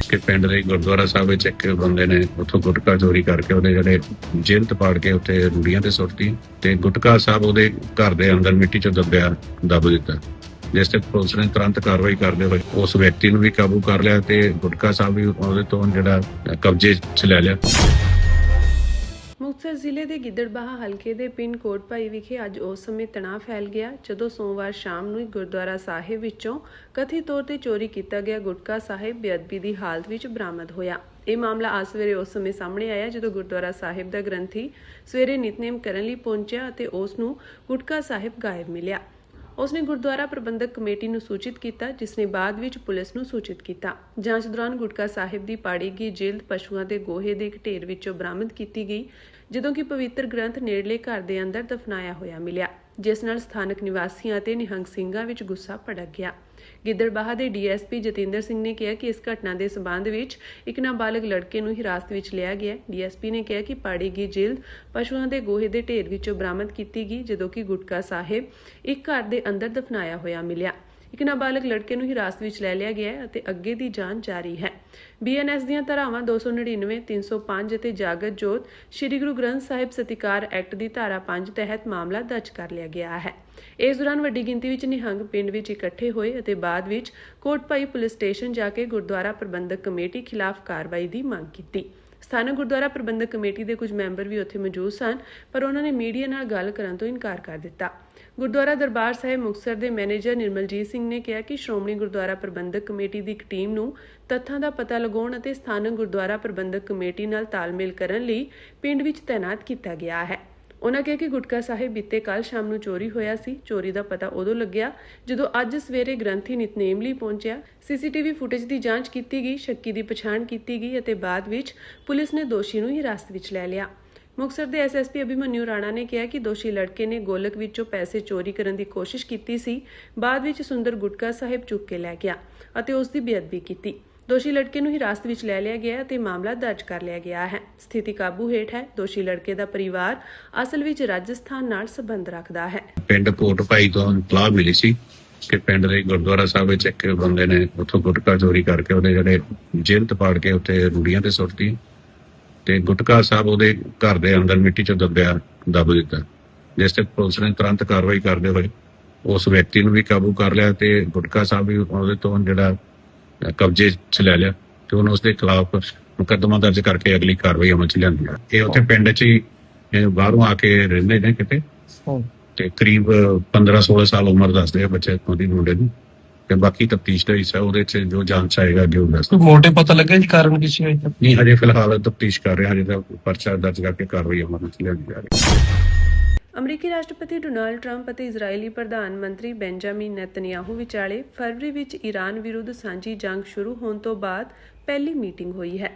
ਕਿ ਪਿੰਡ ਦੇ ਗੁਰਦੁਆਰਾ ਸਾਹਿਬ ਵਿੱਚ ਇੱਕ ਬੰਦੇ ਨੇ ਉੱਥੋਂ ਗੁਟਕਾ ਚੋਰੀ ਕਰਕੇ ਉਹਦੇ ਜਿਹੜੇ ਜਿਲਦ ਪਾੜ ਕੇ ਉੱਤੇ ਰੂੜੀਆਂ ਤੇ ਸੁੱਟਤੀ ਤੇ ਗੁਟਕਾ ਸਾਹਿਬ ਉਹਦੇ ਘਰ ਦੇ ਅੰਦਰ ਮਿੱਟੀ 'ਚ ਦੱਬ ਦਿੱਤਾ, ਜਿਸ ਤੇ ਪੁਲਿਸ ਨੇ ਤੁਰੰਤ ਕਾਰਵਾਈ ਕਰਦੇ ਹੋਏ ਉਸ ਵਿਅਕਤੀ ਨੂੰ ਵੀ ਕਾਬੂ ਕਰ ਲਿਆ ਤੇ ਗੁਟਕਾ ਸਾਹਿਬ ਵੀ ਉਹਦੇ ਤੋਂ ਜਿਹੜਾ ਕਬਜ਼ੇ 'ਚ ਲੈ ਲਿਆ। ਮੁਕਤਸਰ ਜ਼ਿਲ੍ਹੇ ਦੇ ਗਿੱਦੜਬਾਹਾ ਹਲਕੇ ਦੇ ਪਿੰਡ ਕੋਟਭਾਈ ਵਿਖੇ ਅੱਜ ਉਸ ਸਮੇਂ ਤਣਾਅ ਫੈਲ ਗਿਆ ਜਦੋਂ ਸੋਮਵਾਰ ਸ਼ਾਮ ਨੂੰ ਗੁਰਦੁਆਰਾ ਸਾਹਿਬ ਵਿੱਚੋਂ ਕਥਿਤ ਤੌਰ ਤੇ ਚੋਰੀ ਕੀਤਾ ਗਿਆ ਗੁਟਕਾ ਸਾਹਿਬ ਬੇਅਦਬੀ ਦੀ ਹਾਲਤ ਵਿੱਚ ਬਰਾਮਦ ਹੋਇਆ। ਇਹ ਮਾਮਲਾ ਅੱਜ ਸਵੇਰੇ ਉਸ ਸਮੇਂ ਸਾਹਮਣੇ ਆਇਆ ਜਦੋਂ ਗੁਰਦੁਆਰਾ ਸਾਹਿਬ ਦਾ ਗ੍ਰੰਥੀ ਸਵੇਰੇ ਨਿਤਨੇਮ ਕਰਨ ਲਈ ਪਹੁੰਚਿਆ ਅਤੇ ਉਸ ਨੂੰ ਗੁਟਕਾ ਸਾਹਿਬ ਗਾਇਬ ਮਿਲਿਆ। ਉਸਨੇ ਗੁਰਦੁਆਰਾ ਪ੍ਰਬੰਧਕ ਕਮੇਟੀ ਨੂੰ ਸੂਚਿਤ ਕੀਤਾ, ਜਿਸ ਨੇ ਬਾਅਦ ਵਿੱਚ ਪੁਲਿਸ ਨੂੰ ਸੂਚਿਤ ਕੀਤਾ। ਜਾਂਚ ਦੌਰਾਨ ਗੁਟਕਾ ਸਾਹਿਬ ਦੀ ਪਾੜੀ ਗਈ ਜਿਲਦ ਪਸ਼ੂਆਂ ਦੇ ਗੋਹੇ ਦੇ ਇੱਕ ਢੇਰ ਵਿੱਚੋਂ ਬਰਾਮਦ ਕੀਤੀ ਗਈ, ਜਦੋਂ ਕਿ ਪਵਿੱਤਰ ਗ੍ਰੰਥ ਨੇੜਲੇ ਘਰ ਦੇ ਅੰਦਰ ਦਫਨਾਇਆ ਹੋਇਆ ਮਿਲਿਆ, ਜਿਸ ਨਾਲ ਸਥਾਨਕ ਨਿਵਾਸੀਆਂ ਅਤੇ ਨਿਹੰਗ ਸਿੰਘਾਂ ਵਿੱਚ ਗੁੱਸਾ ਭੜਕ ਗਿਆ। ਗਿੱਦੜਬਾਹਾ ਦੇ ਡੀਐਸਪੀ ਜਤਿੰਦਰ ਸਿੰਘ ਨੇ ਕਿਹਾ ਕਿ ਇਸ ਘਟਨਾ ਦੇ ਸਬੰਧ ਵਿੱਚ ਇੱਕ ਨਾਬਾਲਗ ਲੜਕੇ ਨੂੰ ਹਿਰਾਸਤ ਵਿੱਚ ਲਿਆ ਗਿਆ। ਡੀਐਸਪੀ ਨੇ ਕਿਹਾ ਕਿ ਪਾੜੀ ਗਈ ਜਿਲਦ ਪਸ਼ੂਆਂ ਦੇ ਗੋਹੇ ਦੇ ਢੇਰ ਵਿੱਚੋਂ ਬਰਾਮਦ ਕੀਤੀ ਗਈ, ਜਦੋਂ ਕਿ ਗੁਟਕਾ ਸਾਹਿਬ ਇੱਕ ਘਰ ਦੇ ਅੰਦਰ ਦਫਨਾਇਆ ਹੋਇਆ ਮਿਲਿਆ। ਇੱਕ ਨਾਬਾਲਗ ਲੜਕੇ ਨੂੰ ਹਿਰਾਸਤ ਵਿੱਚ ਲੈ ਲਿਆ ਗਿਆ ਹੈ ਅਤੇ ਅੱਗੇ ਦੀ ਜਾਂਚ ਜਾਰੀ ਹੈ। ਬੀਐਨਐਸ ਦੀਆਂ ਧਾਰਾਵਾਂ 299, 305 ਅਤੇ ਜਾਗਤ ਜੋਤ ਸ੍ਰੀ ਗੁਰੂ ਗ੍ਰੰਥ ਸਾਹਿਬ ਸਤਿਕਾਰ ਐਕਟ ਦੀ ਧਾਰਾ 5 ਤਹਿਤ ਮਾਮਲਾ ਦਰਜ ਕਰ ਲਿਆ ਗਿਆ ਹੈ। ਇਸ ਦੌਰਾਨ ਵੱਡੀ ਗਿਣਤੀ ਵਿੱਚ ਨਿਹੰਗ ਪਿੰਡ ਵਿੱਚ ਇਕੱਠੇ ਹੋਏ ਅਤੇ ਬਾਅਦ ਵਿੱਚ ਕੋਟਭਾਈ ਪੁਲਿਸ ਸਟੇਸ਼ਨ ਜਾ ਕੇ ਗੁਰਦੁਆਰਾ ਪ੍ਰਬੰਧਕ ਕਮੇਟੀ ਖਿਲਾਫ ਕਾਰਵਾਈ ਦੀ ਮੰਗ ਕੀਤੀ। ਸਥਾਨਕ ਗੁਰਦੁਆਰਾ ਪ੍ਰਬੰਧਕ ਕਮੇਟੀ ਦੇ ਕੁਝ ਮੈਂਬਰ ਵੀ ਉੱਥੇ ਮੌਜੂਦ ਸਨ, ਪਰ ਉਹਨਾਂ ਨੇ ਮੀਡੀਆ ਨਾਲ ਗੱਲ ਕਰਨ ਤੋਂ ਇਨਕਾਰ ਕਰ ਦਿੱਤਾ। ਗੁਰਦੁਆਰਾ ਦਰਬਾਰ ਸਾਹਿਬ ਮੁਕਤਸਰ ਦੇ ਮੈਨੇਜਰ ਨਿਰਮਲਜੀਤ ਸਿੰਘ ਨੇ ਕਿਹਾ ਕਿ ਸ਼੍ਰੋਮਣੀ ਗੁਰਦੁਆਰਾ ਪ੍ਰਬੰਧਕ ਕਮੇਟੀ ਦੀ ਇੱਕ ਟੀਮ ਨੂੰ ਤੱਥਾਂ ਦਾ ਪਤਾ ਲਗਾਉਣ ਅਤੇ ਸਥਾਨਕ ਗੁਰਦੁਆਰਾ ਪ੍ਰਬੰਧਕ ਕਮੇਟੀ ਨਾਲ ਤਾਲਮੇਲ ਕਰਨ ਲਈ ਪਿੰਡ ਵਿੱਚ ਤਾਇਨਾਤ ਕੀਤਾ ਗਿਆ ਹੈ। ਉਹਨਾਂ ਕਿਹਾ ਕਿ ਗੁਟਕਾ ਸਾਹਿਬ ਬੀਤੇ ਕੱਲ ਸ਼ਾਮ ਨੂੰ ਚੋਰੀ ਹੋਇਆ ਸੀ। ਚੋਰੀ ਦਾ ਪਤਾ ਉਦੋਂ ਲੱਗਿਆ ਜਦੋਂ ਅੱਜ ਸਵੇਰੇ ਗ੍ਰੰਥੀ ਨਿਤਨੇਮ ਲਈ ਪਹੁੰਚਿਆ। ਸੀਸੀਟੀਵੀ ਫੁਟੇਜ ਦੀ ਜਾਂਚ ਕੀਤੀ ਗਈ, ਸ਼ੱਕੀ ਦੀ ਪਛਾਣ ਕੀਤੀ ਗਈ ਅਤੇ ਬਾਅਦ ਵਿੱਚ ਪੁਲਿਸ ਨੇ ਦੋਸ਼ੀ ਨੂੰ ਹਿਰਾਸਤ ਵਿੱਚ ਲੈ ਲਿਆ। ਮੁਕਤਸਰ ਦੇ ਐਸਐਸਪੀ ਅਭਿਮਨਿਊ ਰਾਣਾ ਨੇ ਕਿਹਾ ਕਿ ਦੋਸ਼ੀ ਲੜਕੇ ਨੇ ਗੋਲਕ ਵਿੱਚੋਂ ਪੈਸੇ ਚੋਰੀ ਕਰਨ ਦੀ ਕੋਸ਼ਿਸ਼ ਕੀਤੀ ਸੀ। ਬਾਅਦ ਵਿੱਚ ਸੁੰਦਰ ਗੁਟਕਾ ਸਾਹਿਬ ਚੁੱਕ ਕੇ ਲੈ ਗਿਆ ਅਤੇ ਉਸ ਦੀ ਬੇਅਦਬੀ ਕੀਤੀ। ਦੋਸ਼ੀ ਲੜਕੇ ਨੂੰ ਹਿਰਾਸਤ ਵਿੱਚ ਲੈ ਲਿਆ ਗਿਆ ਅਤੇ ਮਾਮਲਾ ਦਰਜ ਕਰ ਲਿਆ ਗਿਆ ਹੈ। ਸਥਿਤੀ ਕਾਬੂ ਹੇਠ ਹੈ। ਦੋਸ਼ੀ ਲੜਕੇ ਦਾ ਪਰਿਵਾਰ ਅਸਲ ਵਿੱਚ ਰਾਜਸਥਾਨ ਨਾਲ ਸੰਬੰਧ ਰੱਖਦਾ ਹੈ। ਪਿੰਡ ਕੋਟਭਾਈ ਤੋਂ ਇਤਲਾਹ ਮਿਲੀ ਸੀ ਕਿ ਪਿੰਡ ਦੇ ਗੁਰਦੁਆਰਾ ਸਾਹਿਬ ਵਿੱਚ ਇੱਕ ਬੰਦੇ ਨੇ ਉੱਥੋਂ ਗੁਟਕਾ ਚੋਰੀ ਕਰਕੇ ਉਹਦੇ ਜਿਹੜੇ ਜਿਲਦ ਪਾੜ ਕੇ ਉੱਤੇ ਰੂੜੀਆਂ ਤੇ ਸੁੱਟਤੀ ਤੇ ਗੁਟਕਾ ਸਾਹਿਬ ਉਹਦੇ ਘਰ ਦੇ ਅੰਦਰ ਮਿੱਟੀ 'ਚ ਦੱਬ ਦਿੱਤਾ, ਜਿਸ ਤੇ ਪੁਲਿਸ ਨੇ ਤੁਰੰਤ ਕਾਰਵਾਈ ਕਰਦੇ ਹੋਏ ਉਸ ਵਿਅਕਤੀ ਨੂੰ ਵੀ ਕਾਬੂ ਕਰ ਲਿਆ ਤੇ ਗੁਟਕਾ ਸਾਹਿਬ ਵੀ ਉਹਦੇ ਤੋਂ ਜਿਹੜਾ ਕਬਜ਼ੇ 'ਚ ਲੈ ਲਿਆ ਤੇ ਉਹਨੂੰ ਉਸਦੇ ਖਿਲਾਫ ਮੁਕੱਦਮਾ ਦਰਜ ਕਰਕੇ ਅਗਲੀ ਕਾਰਵਾਈ ਅਮਲ 'ਚ ਲਿਆਂਦੀ ਹੈ। ਇਹ ਉੱਥੇ ਪਿੰਡ 'ਚ ਹੀ ਬਾਹਰੋਂ ਆ ਕੇ ਰਹਿੰਦੇ ਨੇ ਕਿਤੇ ਤੇ ਕਰੀਬ 15-16 ਸਾਲ ਉਮਰ ਦੱਸਦੇ ਆ ਬੱਚੇ ਉਹਦੀ ਮੁੰਡੇ ਨੂੰ ਤੇ ਬਾਕੀ ਤਫਤੀਸ਼ ਦਾ ਹਿੱਸਾ ਉਹਦੇ 'ਚ ਜੋ ਜਾਂਚ ਆਏਗਾ ਅੱਗੇ ਉਹ ਦੱਸ। ਕੋਈ ਮੋਟੇ ਪਤਾ ਲੱਗਿਆ ਜੀ ਕਾਰਨ ਕੀ ਸੀ? ਨਹੀਂ, ਹਜੇ ਫਿਲਹਾਲ ਤਫਤੀਸ਼ ਕਰ ਰਹੇ ਹਾਂ, ਹਜੇ ਤਾਂ ਪਰਚਾ ਦਰਜ ਕਰਕੇ ਕਾਰਵਾਈ ਅਮਲ 'ਚ ਲਿਆਂਦੀ ਜਾ ਰਹੀ ਹੈ। ਅਮਰੀਕੀ ਰਾਸ਼ਟਰਪਤੀ ਡੋਨਾਲਡ ਟਰੰਪ ਅਤੇ ਇਜ਼ਰਾਈਲੀ ਪ੍ਰਧਾਨ ਮੰਤਰੀ ਬੈਂਜਾਮਿਨ ਨੇਤਨਯਾਹੂ ਵਿਚਾਲੇ ਫਰਵਰੀ ਵਿੱਚ ਈਰਾਨ ਵਿਰੁੱਧ ਸਾਂਝੀ ਜੰਗ ਸ਼ੁਰੂ ਹੋਣ ਤੋਂ ਬਾਅਦ ਪਹਿਲੀ ਮੀਟਿੰਗ ਹੋਈ ਹੈ।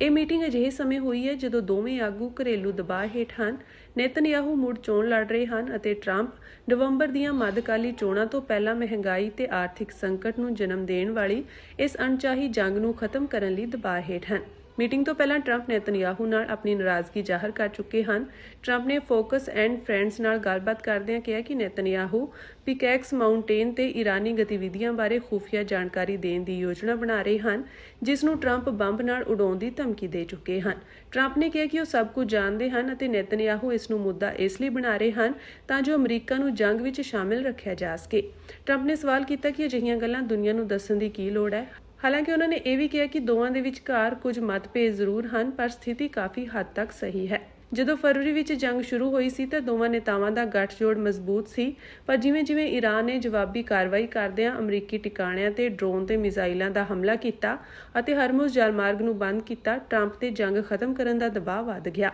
ਇਹ ਮੀਟਿੰਗ ਅਜਿਹੇ ਸਮੇਂ ਹੋਈ ਹੈ ਜਦੋਂ ਦੋਵੇਂ ਆਗੂ ਘਰੇਲੂ ਦਬਾਅ ਹੇਠ ਹਨ। ਨੇਤਨਯਾਹੂ ਮੁੜ ਚੋਣ ਲੜ ਰਹੇ ਹਨ ਅਤੇ ਟਰੰਪ ਨਵੰਬਰ ਦੀਆਂ ਮੱਧਕਾਲੀ ਚੋਣਾਂ ਤੋਂ ਪਹਿਲਾਂ ਮਹਿੰਗਾਈ ਤੇ ਆਰਥਿਕ ਸੰਕਟ ਨੂੰ ਜਨਮ ਦੇਣ ਵਾਲੀ ਇਸ ਅਣਚਾਹੀ ਜੰਗ ਨੂੰ ਖਤਮ ਕਰਨ ਲਈ ਦਬਾਅ ਹੇਠ ਹਨ। ਮੀਟਿੰਗ ਤੋਂ ਪਹਿਲਾਂ ਟਰੰਪ ਨੇਤਨਯਾਹੂ ਨਾਲ ਆਪਣੀ ਨਾਰਾਜ਼ਗੀ ਜ਼ਾਹਰ ਕਰ ਚੁੱਕੇ ਹਨ। ਟਰੰਪ ਨੇ ਫੋਕਸ ਐਂਡ ਫਰੈਂਡਸ ਨਾਲ ਗੱਲਬਾਤ ਕਰਦਿਆਂ ਕਿਹਾ ਕਿ ਨੇਤਨਯਾਹੂ ਪਿਕੈਕਸ ਮਾਊਂਟੇਨ ਤੇ ਈਰਾਨੀ ਗਤੀਵਿਧੀਆਂ ਬਾਰੇ ਖੁਫੀਆ ਜਾਣਕਾਰੀ ਦੇਣ ਦੀ ਯੋਜਨਾ ਬਣਾ ਰਹੇ ਹਨ, ਜਿਸ ਨੂੰ ਟਰੰਪ ਬੰਬ ਨਾਲ ਉਡਾਉਣ ਦੀ ਧਮਕੀ ਦੇ ਚੁੱਕੇ ਹਨ। ਟਰੰਪ ਨੇ ਕਿਹਾ ਕਿ ਉਹ ਸਭ ਕੁਝ ਜਾਣਦੇ ਹਨ ਅਤੇ ਨੇਤਨਯਾਹੂ ਇਸ ਨੂੰ ਮੁੱਦਾ ਇਸ ਲਈ ਬਣਾ ਰਹੇ ਹਨ ਤਾਂ ਜੋ ਅਮਰੀਕਾ ਨੂੰ ਜੰਗ ਵਿੱਚ ਸ਼ਾਮਿਲ ਰੱਖਿਆ ਜਾ ਸਕੇ। ਟਰੰਪ ਨੇ ਸਵਾਲ ਕੀਤਾ ਕਿ ਅਜਿਹੀਆਂ ਗੱਲਾਂ ਦੁਨੀਆ ਨੂੰ ਦੱਸਣ ਦੀ ਕੀ ਲੋੜ ਹੈ। ਹਾਲਾਂਕਿ ਉਹਨਾਂ ਨੇ ਇਹ ਵੀ ਕਿਹਾ ਕਿ ਦੋਵਾਂ ਦੇ ਵਿਚਕਾਰ ਕੁਝ ਮਤਭੇਦ ਜ਼ਰੂਰ ਹਨ, ਪਰ ਸਥਿਤੀ ਕਾਫੀ ਹੱਦ ਤੱਕ ਸਹੀ ਹੈ। ਜਦੋਂ ਫਰਵਰੀ ਵਿੱਚ ਜੰਗ ਸ਼ੁਰੂ ਹੋਈ ਸੀ ਤਾਂ ਦੋਵਾਂ ਨੇਤਾਵਾਂ ਦਾ ਗੱਠਜੋੜ ਮਜ਼ਬੂਤ ਸੀ, ਪਰ ਜਿਵੇਂ-ਜਿਵੇਂ ਈਰਾਨ ਨੇ ਜਵਾਬੀ ਕਾਰਵਾਈ ਕਰਦਿਆਂ ਅਮਰੀਕੀ ਟਿਕਾਣਿਆਂ ਤੇ ਡਰੋਨ ਤੇ ਮਿਜ਼ਾਈਲਾਂ ਦਾ ਹਮਲਾ ਕੀਤਾ ਅਤੇ ਹਰਮੁਜ਼ ਜਲਮਾਰਗ ਨੂੰ ਬੰਦ ਕੀਤਾ, ਟਰੰਪ ਤੇ ਜੰਗ ਖਤਮ ਕਰਨ ਦਾ ਦਬਾਅ ਵਧ ਗਿਆ।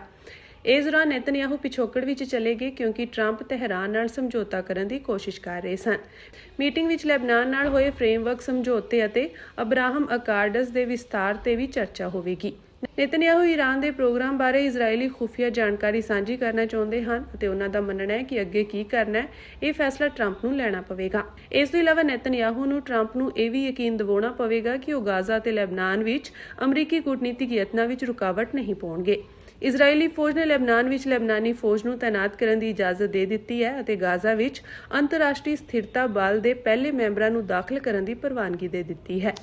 ਇਸ ਦੌਰਾਨ ਨੇਤਨਯਾਹੂ ਪਿਛੋਕੜ ਵਿੱਚ ਚਲੇ ਗਏ ਕਿਉਂਕਿ ਟਰੰਪ ਤਹਿਰਾਨ ਨਾਲ ਸਮਝੌਤਾ ਕਰਨ ਦੀ ਕੋਸ਼ਿਸ਼ ਕਰ ਰਹੇ ਸਨ। ਮੀਟਿੰਗ ਵਿੱਚ ਲੈਬਨਾਨ ਨਾਲ ਹੋਏ ਫਰੇਮਵਰਕ ਸਮਝੌਤੇ ਅਤੇ ਅਬਰਾਹਮ ਅਕਾਰਡਸ ਦੇ ਵਿਸਤਾਰ ਤੇ ਵੀ ਚਰਚਾ ਹੋਵੇਗੀ। ਨੇਤਨਯਾਹੂ ਈਰਾਨ ਦੇ ਪ੍ਰੋਗਰਾਮ ਬਾਰੇ ਇਜ਼ਰਾਈਲੀ ਖੁਫੀਆ ਜਾਣਕਾਰੀ ਸਾਂਝੀ ਕਰਨਾ ਚਾਹੁੰਦੇ ਹਨ ਅਤੇ ਉਹਨਾਂ ਦਾ ਮੰਨਣਾ ਹੈ ਕਿ ਅੱਗੇ ਕੀ ਕਰਨਾ ਹੈ ਇਹ ਫੈਸਲਾ ਟਰੰਪ ਨੂੰ ਲੈਣਾ ਪਵੇਗਾ। ਇਸ ਤੋਂ ਇਲਾਵਾ ਨੇਤਨਯਾਹੂ ਨੂੰ ਟਰੰਪ ਨੂੰ ਇਹ ਵੀ ਯਕੀਨ ਦਿਵਾਉਣਾ ਪਵੇਗਾ ਕਿ ਉਹ ਗਾਜ਼ਾ ਤੇ ਲੈਬਨਾਨ ਵਿੱਚ ਅਮਰੀਕੀ ਕੂਟਨੀਤਿਕ ਯਤਨਾਂ ਵਿੱਚ ਰੁਕਾਵਟ ਨਹੀਂ ਪਾਉਣਗੇ। ਇਜ਼ਰਾਈਲੀ ਫੌਜ ਨੇ ਲੈਬਨਾਨ ਵਿੱਚ ਲੈਬਨਾਨੀ ਫੌਜ ਨੂੰ ਤਾਇਨਾਤ ਕਰਨ ਦੀ ਇਜਾਜ਼ਤ ਦੇ ਦਿੱਤੀ ਹੈ ਅਤੇ ਗਾਜ਼ਾ ਵਿੱਚ ਅੰਤਰਰਾਸ਼ਟਰੀ ਸਥਿਰਤਾ ਬਲ ਦੇ ਪਹਿਲੇ ਮੈਂਬਰਾਂ ਨੂੰ ਦਾਖਲ ਕਰਨ ਦੀ ਪ੍ਰਵਾਨਗੀ ਦੇ ਦਿੱਤੀ ਹੈ।